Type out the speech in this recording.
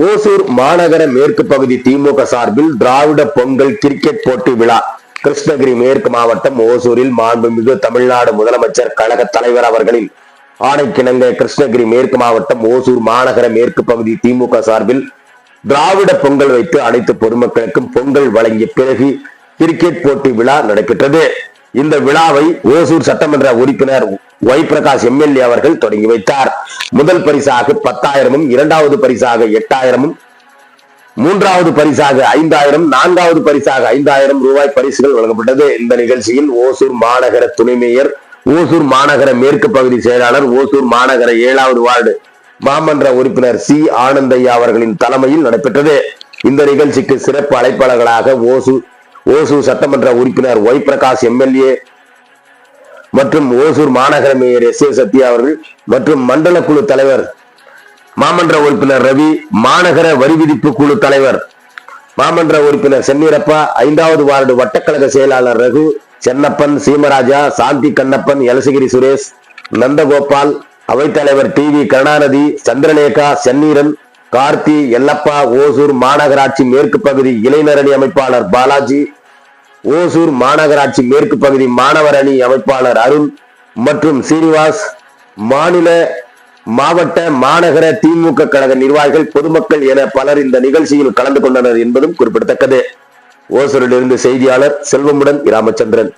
ஓசூர் மாநகர மேற்கு பகுதி திமுக சார்பில் திராவிட பொங்கல் கிரிக்கெட் போட்டி விழா. கிருஷ்ணகிரி மேற்கு மாவட்டம் ஓசூரில் மாண்புமிகு தமிழ்நாடு முதலமைச்சர் கழக தலைவர் அவர்களின் ஆணைக்கிணங்க கிருஷ்ணகிரி மேற்கு மாவட்டம் ஓசூர் மாநகர மேற்கு பகுதி திமுக சார்பில் திராவிட பொங்கல் வைத்து அனைத்து பொதுமக்களுக்கும் பொங்கல் வழங்கிய பிறகு கிரிக்கெட் போட்டி விழா நடைபெற்றது. இந்த விழாவை ஓசூர் சட்டமன்ற உறுப்பினர் ஒய் பிரகாஷ் எம்எல்ஏ அவர்கள் தொடங்கி வைத்தார். முதல் பரிசாக 10,000, இரண்டாவது பரிசாக 8,000, மூன்றாவது பரிசாக 5,000, நான்காவது பரிசாக 5,000 ரூபாய் பரிசுகள் வழங்கப்பட்டது. இந்த நிகழ்ச்சியில் ஓசூர் மாநகர துணை மேயர், ஓசூர் மாநகர மேற்கு பகுதி செயலாளர், ஓசூர் மாநகர 7வது வார்டு மாமன்ற உறுப்பினர் சி ஆனந்தையா அவர்களின் தலைமையில் நடைபெற்றது. இந்த நிகழ்ச்சிக்கு சிறப்பு அழைப்பாளர்களாக ஓசூர் சட்டமன்ற உறுப்பினர் ஒய் பிரகாஷ் எம்எல்ஏ மற்றும் ஓசூர் மாநகர மேயர் எஸ் ஏ சத்யா அவர்கள் மற்றும் மண்டல குழு தலைவர் மாமன்ற உறுப்பினர் ரவி, மாநகர வரி விதிப்பு குழு தலைவர் மாமன்ற உறுப்பினர் சென்னீரப்பா, 5வது வார்டு வட்டக்கழக செயலாளர் ரகு, சென்னப்பன், சீமராஜா, சாந்தி கண்ணப்பன், எலசகிரி சுரேஷ், நந்தகோபால், அவைத்தலைவர் டி வி கருணாநிதி, சந்திரலேகா, சென்னீரன், கார்த்தி, எல்லப்பா, ஓசூர் மாநகராட்சி மேற்கு பகுதி இளைஞரணி அமைப்பாளர் பாலாஜி, ஓசூர் மாநகராட்சி மேற்கு பகுதி மாணவர் அணி அமைப்பாளர் அருண் மற்றும் சீனிவாஸ், மாவட்ட மாநகர திமுக கழக நிர்வாகிகள், பொதுமக்கள் என பலர் இந்த நிகழ்ச்சியில் கலந்து கொண்டனர் என்பதும் குறிப்பிடத்தக்கது. ஓசூரிலிருந்து செய்தியாளர் செல்வமுடன் ராமச்சந்திரன்.